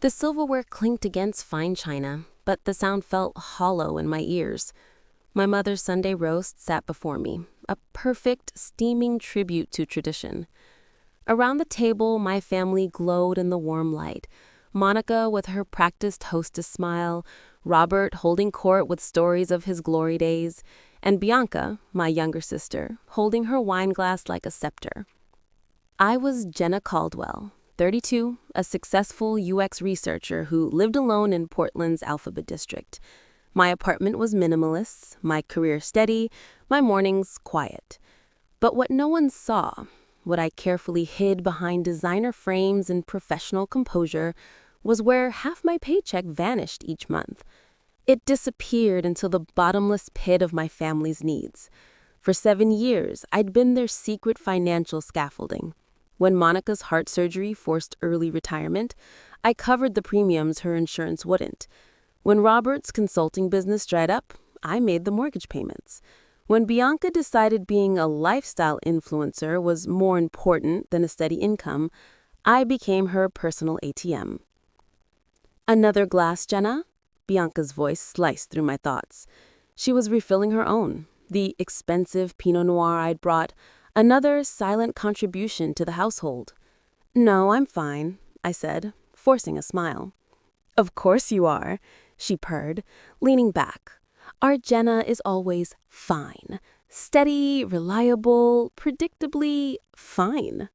The silverware clinked against fine china, but the sound felt hollow in my ears. My mother's Sunday roast sat before me, a perfect, steaming tribute to tradition. Around the table, my family glowed in the warm light. Monica with her practiced hostess smile, Robert holding court with stories of his glory days, and Bianca, my younger sister, holding her wine glass like a scepter. I was Jenna Caldwell, 32, a successful UX researcher who lived alone in Portland's Alphabet District. My apartment was minimalist, my career steady, my mornings quiet. But what no one saw, what I carefully hid behind designer frames and professional composure, was where half my paycheck vanished each month. It disappeared into the bottomless pit of my family's needs. For 7 years, I'd been their secret financial scaffolding. When Monica's heart surgery forced early retirement, I covered the premiums her insurance wouldn't. When Robert's consulting business dried up, I made the mortgage payments. When Bianca decided being a lifestyle influencer was more important than a steady income, I became her personal ATM. "Another glass, Jenna?" Bianca's voice sliced through my thoughts. She was refilling her own, the expensive Pinot Noir I'd brought, another silent contribution to the household. "No, I'm fine," I said, forcing a smile. "Of course you are," she purred, leaning back. "Our Jenna is always fine. Steady, reliable, predictably fine."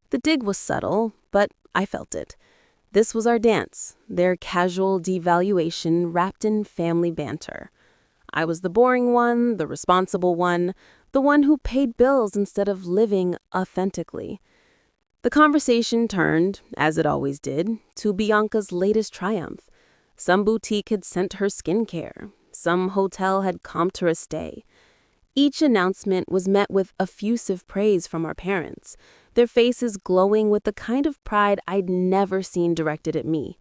The dig was subtle, but I felt it. This was our dance, their casual devaluation wrapped in family banter. I was the boring one, the responsible one, the one who paid bills instead of living authentically. The conversation turned, as it always did, to Bianca's latest triumph. Some boutique had sent her skincare. Some hotel had comped her a stay. Each announcement was met with effusive praise from our parents, their faces glowing with the kind of pride I'd never seen directed at me.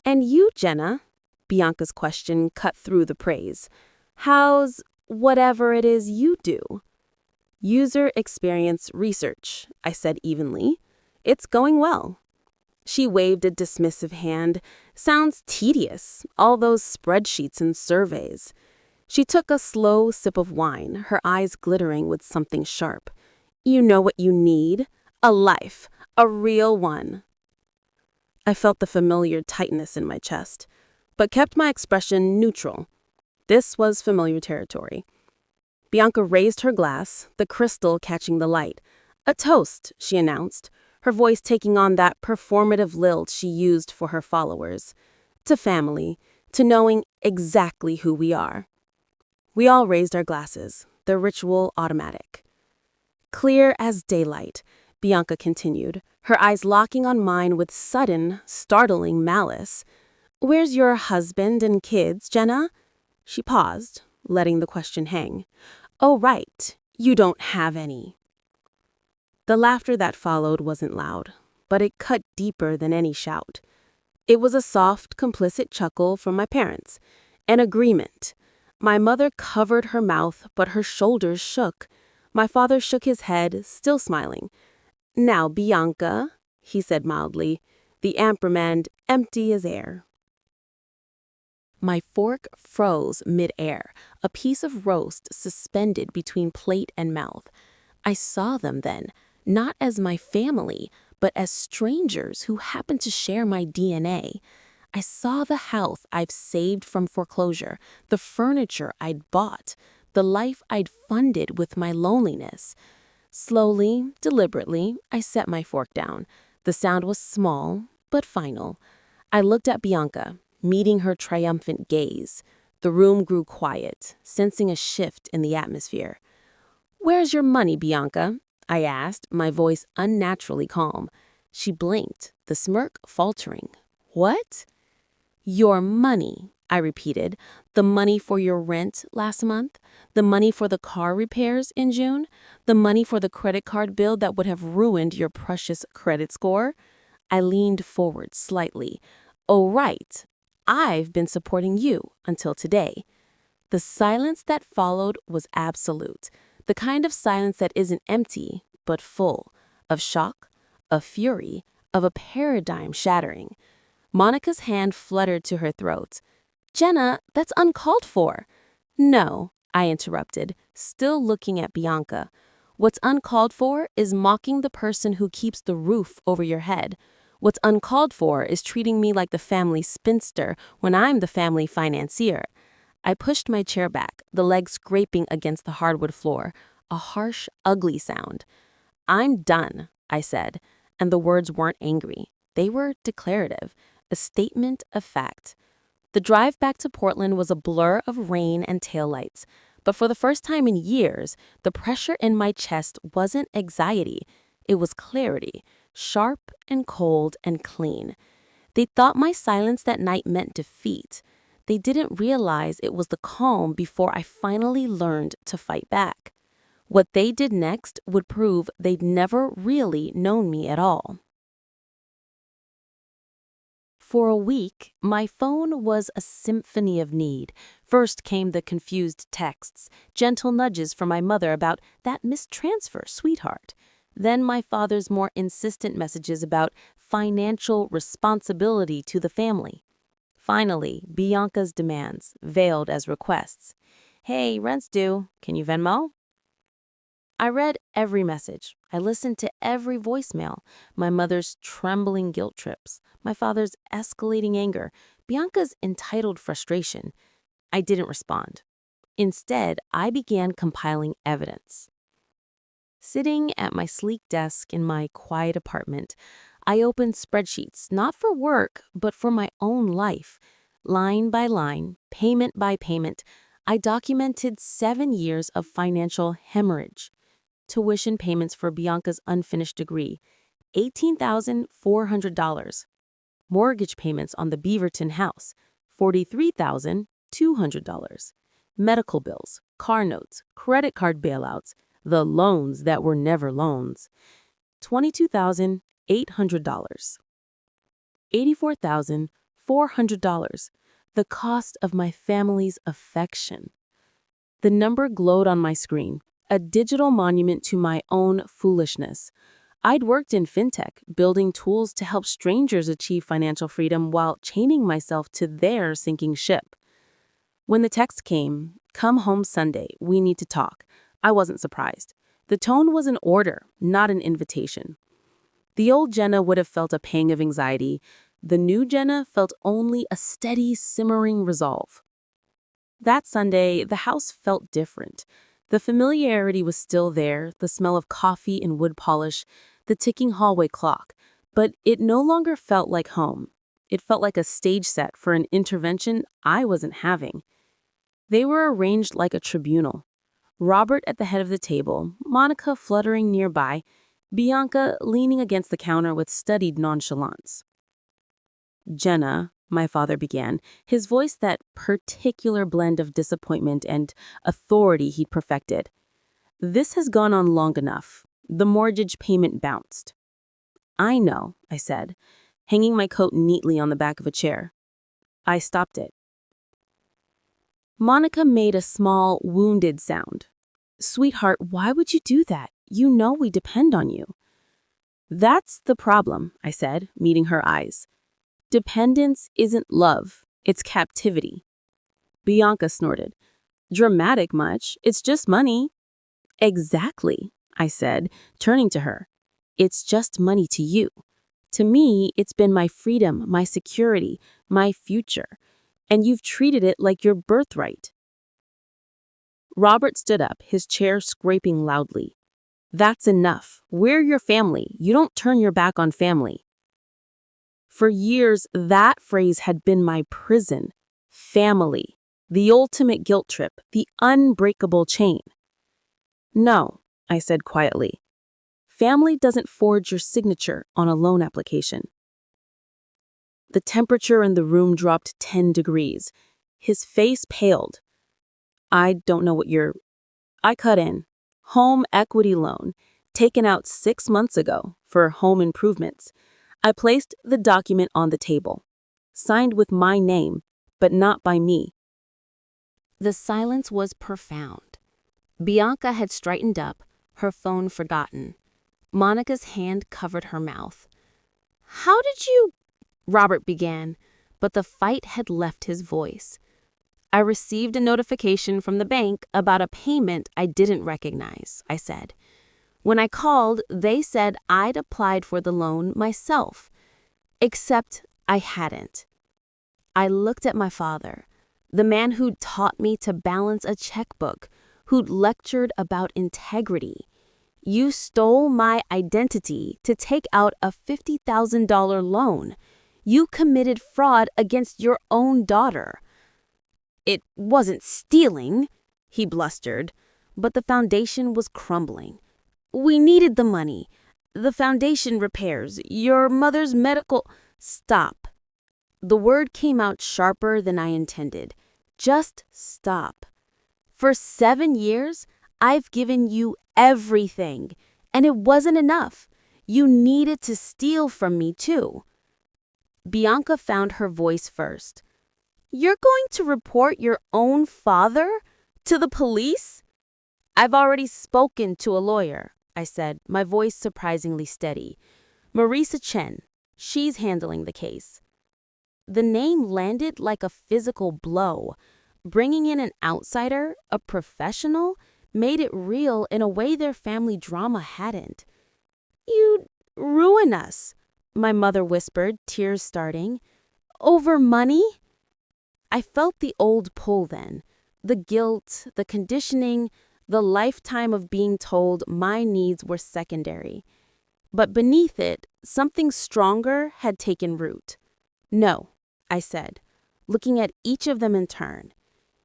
"And you, Jenna?" Bianca's question cut through the praise. "How's whatever it is you do?" "User experience research," I said evenly. "It's going well." She waved a dismissive hand. "Sounds tedious, all those spreadsheets and surveys." She took a slow sip of wine, her eyes glittering with something sharp. "You know what you need? A life, a real one." I felt the familiar tightness in my chest, but kept my expression neutral. This was familiar territory. Bianca raised her glass, the crystal catching the light. "A toast," she announced, her voice taking on that performative lilt she used for her followers. "To family, to knowing exactly who we are." We all raised our glasses, the ritual automatic. "Clear as daylight," Bianca continued, her eyes locking on mine with sudden, startling malice. "Where's your husband and kids, Jenna?" She paused, letting the question hang. "Oh, right, you don't have any." The laughter that followed wasn't loud, but it cut deeper than any shout. It was a soft, complicit chuckle from my parents, an agreement. My mother covered her mouth, but her shoulders shook. My father shook his head, still smiling. "Now, Bianca," he said mildly, the ampermand empty as air. My fork froze mid-air, a piece of roast suspended between plate and mouth. I saw them then, not as my family, but as strangers who happened to share my DNA. I saw the house I've saved from foreclosure, the furniture I'd bought, the life I'd funded with my loneliness. Slowly, deliberately, I set my fork down. The sound was small, but final. I looked at Bianca, meeting her triumphant gaze. The room grew quiet, sensing a shift in the atmosphere. "Where's your money, Bianca?" I asked, my voice unnaturally calm. She blinked, the smirk faltering. "What?" "Your money," I repeated. "The money for your rent last month? The money for the car repairs in June? The money for the credit card bill that would have ruined your precious credit score?" I leaned forward slightly. "Oh, right. I've been supporting you until today." The silence that followed was absolute. The kind of silence that isn't empty, but full, of shock, of fury, of a paradigm shattering. Monica's hand fluttered to her throat. Jenna, that's uncalled for. No, I interrupted, still looking at Bianca. What's uncalled for is mocking the person who keeps the roof over your head. What's uncalled for is treating me like the family spinster when I'm the family financier. I pushed my chair back, the legs scraping against the hardwood floor, a harsh, ugly sound. I'm done, I said, and the words weren't angry. They were declarative, a statement of fact. The drive back to Portland was a blur of rain and taillights, but for the first time in years, the pressure in my chest wasn't anxiety. It was clarity, sharp and cold and clean. They thought my silence that night meant defeat. They didn't realize it was the calm before I finally learned to fight back. What they did next would prove they'd never really known me at all. For a week, my phone was a symphony of need. First came the confused texts, gentle nudges from my mother about that mistransfer, sweetheart. Then my father's more insistent messages about financial responsibility to the family. Finally, Bianca's demands, veiled as requests. Hey, rent's due. Can you Venmo? I read every message. I listened to every voicemail. My mother's trembling guilt trips, my father's escalating anger, Bianca's entitled frustration. I didn't respond. Instead, I began compiling evidence. Sitting at my sleek desk in my quiet apartment, I opened spreadsheets, not for work, but for my own life. Line by line, payment by payment, I documented 7 years of financial hemorrhage. Tuition payments for Bianca's unfinished degree, $18,400. Mortgage payments on the Beaverton house, $43,200. Medical bills, car notes, credit card bailouts, the loans that were never loans, $22,800. $84,400, the cost of my family's affection. The number glowed on my screen, a digital monument to my own foolishness. I'd worked in fintech, building tools to help strangers achieve financial freedom while chaining myself to their sinking ship. When the text came, "Come home Sunday, we need to talk," I wasn't surprised. The tone was an order, not an invitation. The old Jenna would have felt a pang of anxiety. The new Jenna felt only a steady, simmering resolve. That Sunday, the house felt different. The familiarity was still there, the smell of coffee and wood polish, the ticking hallway clock, but it no longer felt like home. It felt like a stage set for an intervention I wasn't having. They were arranged like a tribunal. Robert at the head of the table, Monica fluttering nearby, Bianca leaning against the counter with studied nonchalance. "Jenna," my father began, his voice that particular blend of disappointment and authority he'd perfected. "This has gone on long enough. The mortgage payment bounced." "I know," I said, hanging my coat neatly on the back of a chair. "I stopped it." Monica made a small, wounded sound. "Sweetheart, why would you do that? You know we depend on you." "That's the problem," I said, meeting her eyes. "Dependence isn't love, it's captivity." Bianca snorted. "Dramatic much, it's just money." "Exactly," I said, turning to her. "It's just money to you. To me, it's been my freedom, my security, my future. And you've treated it like your birthright." Robert stood up, his chair scraping loudly. "That's enough. We're your family. You don't turn your back on family." For years, that phrase had been my prison. Family. The ultimate guilt trip. The unbreakable chain. "No," I said quietly. "Family doesn't forge your signature on a loan application." The temperature in the room dropped 10 degrees. His face paled. "I don't know what you're—" I cut in. "Home equity loan, taken out 6 months ago for home improvements." I placed the document on the table. Signed with my name, but not by me. The silence was profound. Bianca had straightened up, her phone forgotten. Monica's hand covered her mouth. "How did you—" Robert began, but the fight had left his voice. I received a notification from the bank about a payment I didn't recognize, I said. When I called, they said I'd applied for the loan myself, except I hadn't. I looked at my father, the man who'd taught me to balance a checkbook, who'd lectured about integrity. You stole my identity to take out a $50,000 loan. You committed fraud against your own daughter. It wasn't stealing, he blustered, but the foundation was crumbling. We needed the money. The foundation repairs, your mother's medical... Stop. The word came out sharper than I intended. Just stop. For 7 years, I've given you everything, and it wasn't enough. You needed to steal from me, too. Bianca found her voice first. You're going to report your own father to the police? I've already spoken to a lawyer, I said, my voice surprisingly steady. Marisa Chen. She's handling the case. The name landed like a physical blow. Bringing in an outsider, a professional, made it real in a way their family drama hadn't. You'd ruin us, my mother whispered, tears starting. Over money? I felt the old pull then. The guilt, the conditioning, the lifetime of being told my needs were secondary. But beneath it, something stronger had taken root. No, I said, looking at each of them in turn.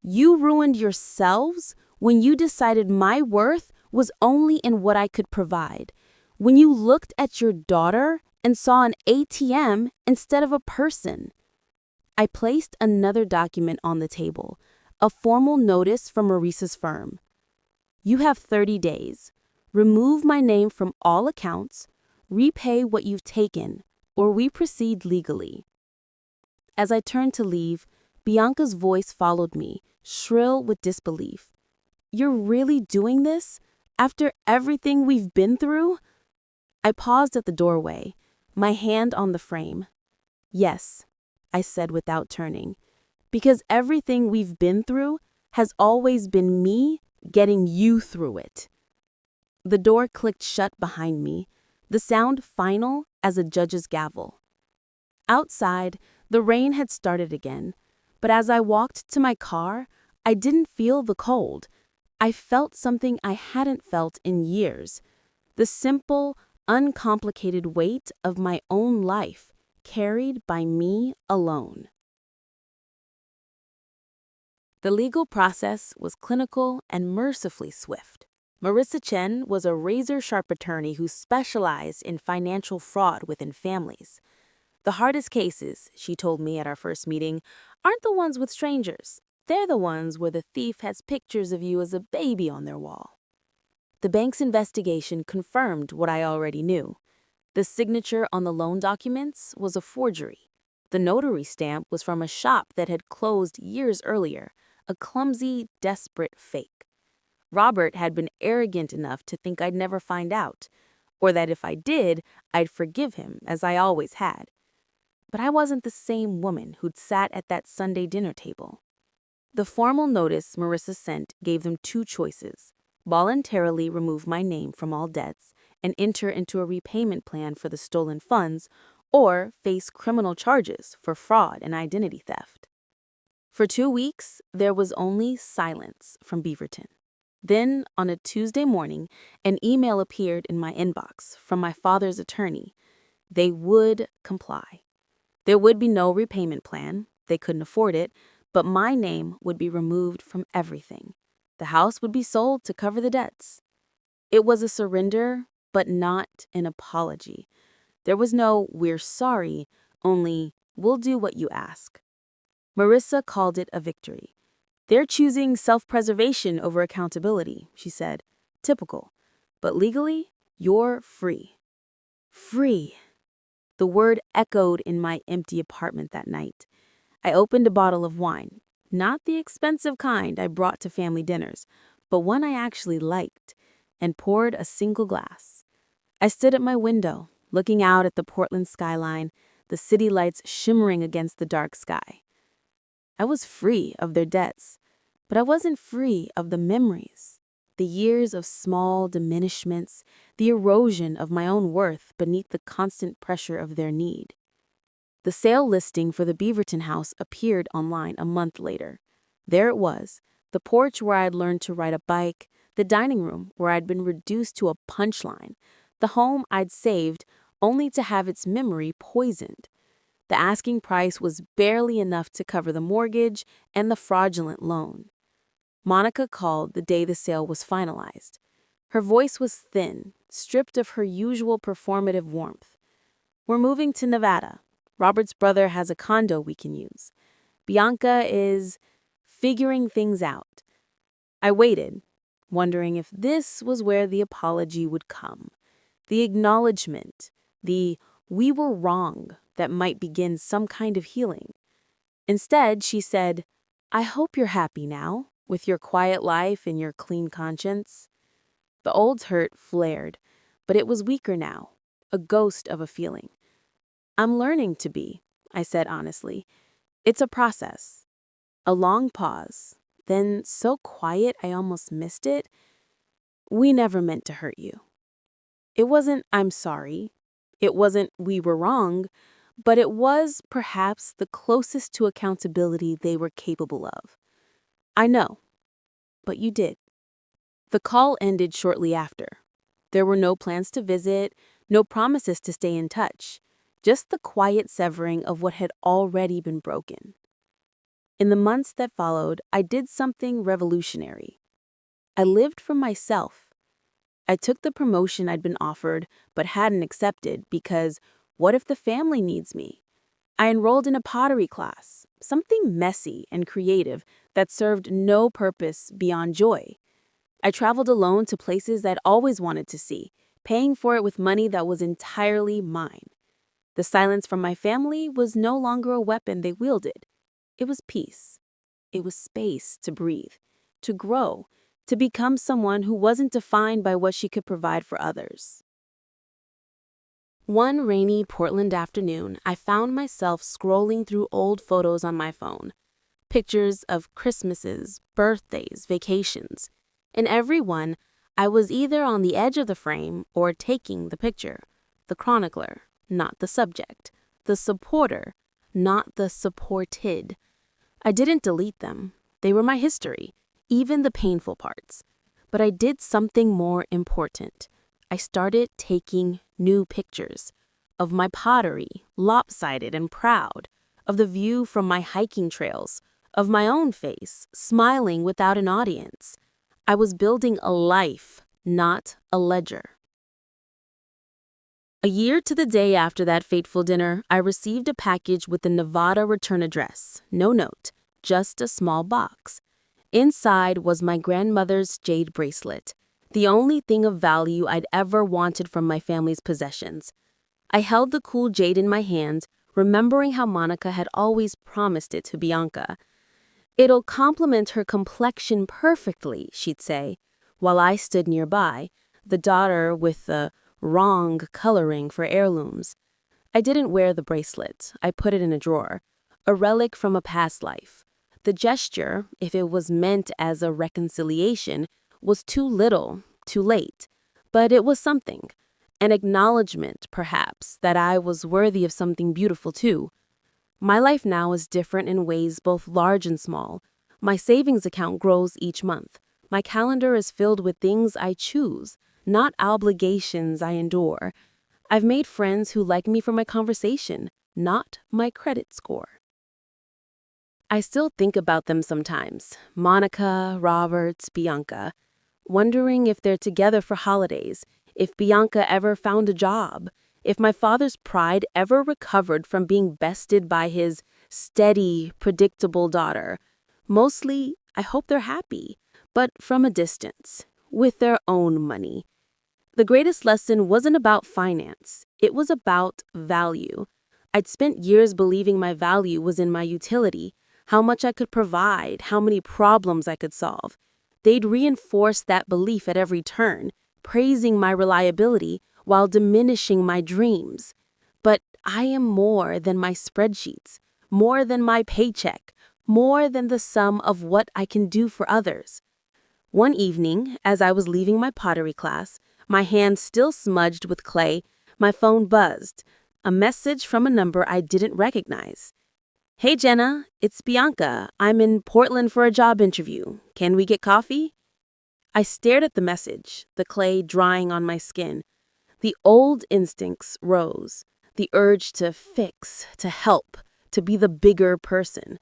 You ruined yourselves when you decided my worth was only in what I could provide. When you looked at your daughter and saw an ATM instead of a person. I placed another document on the table, a formal notice from Marisa's firm. You have 30 days. Remove my name from all accounts, repay what you've taken, or we proceed legally. As I turned to leave, Bianca's voice followed me, shrill with disbelief. You're really doing this? After everything we've been through? I paused at the doorway, my hand on the frame. Yes, I said without turning, because everything we've been through has always been me getting you through it. The door clicked shut behind me, the sound final as a judge's gavel. Outside, the rain had started again, but as I walked to my car, I didn't feel the cold. I felt something I hadn't felt in years, the simple, uncomplicated weight of my own life, carried by me alone. The legal process was clinical and mercifully swift. Marisa Chen was a razor-sharp attorney who specialized in financial fraud within families. The hardest cases, she told me at our first meeting, aren't the ones with strangers. They're the ones where the thief has pictures of you as a baby on their wall. The bank's investigation confirmed what I already knew. The signature on the loan documents was a forgery. The notary stamp was from a shop that had closed years earlier, a clumsy, desperate fake. Robert had been arrogant enough to think I'd never find out, or that if I did, I'd forgive him, as I always had. But I wasn't the same woman who'd sat at that Sunday dinner table. The formal notice Marisa sent gave them two choices: voluntarily remove my name from all debts and enter into a repayment plan for the stolen funds, or face criminal charges for fraud and identity theft. For 2 weeks, there was only silence from Beaverton. Then, on a Tuesday morning, an email appeared in my inbox from my father's attorney. They would comply. There would be no repayment plan, they couldn't afford it, but my name would be removed from everything. The house would be sold to cover the debts. It was a surrender, but not an apology. There was no "we're sorry," only "we'll do what you ask." Marisa called it a victory. They're choosing self-preservation over accountability, she said. Typical. But legally, you're free. Free. The word echoed in my empty apartment that night. I opened a bottle of wine, not the expensive kind I brought to family dinners, but one I actually liked, and poured a single glass. I stood at my window, looking out at the Portland skyline, the city lights shimmering against the dark sky. I was free of their debts, but I wasn't free of the memories, the years of small diminishments, the erosion of my own worth beneath the constant pressure of their need. The sale listing for the Beaverton house appeared online a month later. There it was, the porch where I'd learned to ride a bike, the dining room where I'd been reduced to a punchline, the home I'd saved only to have its memory poisoned. The asking price was barely enough to cover the mortgage and the fraudulent loan. Monica called the day the sale was finalized. Her voice was thin, stripped of her usual performative warmth. "We're moving to Nevada. Robert's brother has a condo we can use. Bianca is figuring things out." I waited, wondering if this was where the apology would come. The acknowledgement, the "we were wrong" that might begin some kind of healing. Instead, she said, "I hope you're happy now, with your quiet life and your clean conscience." The old hurt flared, but it was weaker now, a ghost of a feeling. "I'm learning to be," I said honestly. "It's a process." A long pause, then so quiet I almost missed it. "We never meant to hurt you." It wasn't "I'm sorry." It wasn't "we were wrong," but it was perhaps the closest to accountability they were capable of. "I know, but you did." The call ended shortly after. There were no plans to visit, no promises to stay in touch, just the quiet severing of what had already been broken. In the months that followed, I did something revolutionary. I lived for myself. I took the promotion I'd been offered but hadn't accepted because what if the family needs me? I enrolled in a pottery class, something messy and creative that served no purpose beyond joy. I traveled alone to places I'd always wanted to see, paying for it with money that was entirely mine. The silence from my family was no longer a weapon they wielded. It was peace. It was space to breathe, to grow, to become someone who wasn't defined by what she could provide for others. One rainy Portland afternoon, I found myself scrolling through old photos on my phone. Pictures of Christmases, birthdays, vacations. In every one, I was either on the edge of the frame or taking the picture. The chronicler, not the subject. The supporter, not the supported. I didn't delete them. They were my history, even the painful parts. But I did something more important. I started taking new pictures of my pottery, lopsided and proud, of the view from my hiking trails, of my own face, smiling without an audience. I was building a life, not a ledger. A year to the day after that fateful dinner, I received a package with the Nevada return address. No note, just a small box. Inside was my grandmother's jade bracelet, the only thing of value I'd ever wanted from my family's possessions. I held the cool jade in my hand, remembering how Monica had always promised it to Bianca. "It'll complement her complexion perfectly," she'd say, while I stood nearby, the daughter with the wrong coloring for heirlooms. I didn't wear the bracelet. I put it in a drawer, a relic from a past life. The gesture, if it was meant as a reconciliation, was too little, too late. But it was something. An acknowledgement, perhaps, that I was worthy of something beautiful too. My life now is different in ways both large and small. My savings account grows each month. My calendar is filled with things I choose, not obligations I endure. I've made friends who like me for my conversation, not my credit score. I still think about them sometimes, Monica, Robert, Bianca, wondering if they're together for holidays, if Bianca ever found a job, if my father's pride ever recovered from being bested by his steady, predictable daughter. Mostly, I hope they're happy, but from a distance, with their own money. The greatest lesson wasn't about finance, it was about value. I'd spent years believing my value was in my utility, how much I could provide, how many problems I could solve. They'd reinforce that belief at every turn, praising my reliability while diminishing my dreams. But I am more than my spreadsheets, more than my paycheck, more than the sum of what I can do for others. One evening, as I was leaving my pottery class, my hand still smudged with clay, my phone buzzed. A message from a number I didn't recognize. "Hey Jenna, it's Bianca. I'm in Portland for a job interview. Can we get coffee?" I stared at the message, the clay drying on my skin. The old instincts rose, the urge to fix, to help, to be the bigger person.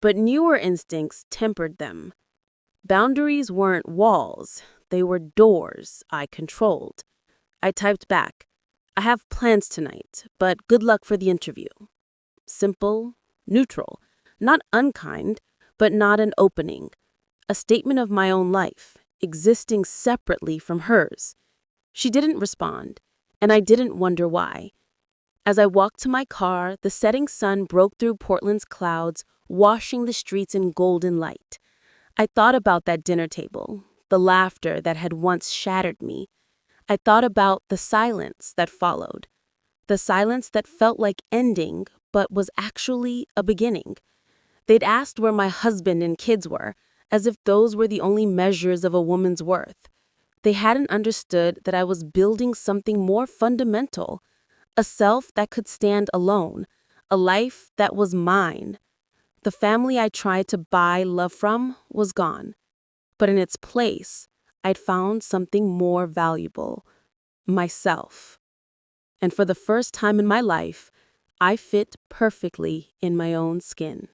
But newer instincts tempered them. Boundaries weren't walls, they were doors I controlled. I typed back, "I have plans tonight, but good luck for the interview." Simple, neutral, not unkind, but not an opening. A statement of my own life, existing separately from hers. She didn't respond, and I didn't wonder why. As I walked to my car, the setting sun broke through Portland's clouds, washing the streets in golden light. I thought about that dinner table, the laughter that had once shattered me. I thought about the silence that followed, the silence that felt like ending, but was actually a beginning. They'd asked where my husband and kids were, as if those were the only measures of a woman's worth. They hadn't understood that I was building something more fundamental, a self that could stand alone, a life that was mine. The family I tried to buy love from was gone, but in its place, I'd found something more valuable, myself. And for the first time in my life, I fit perfectly in my own skin.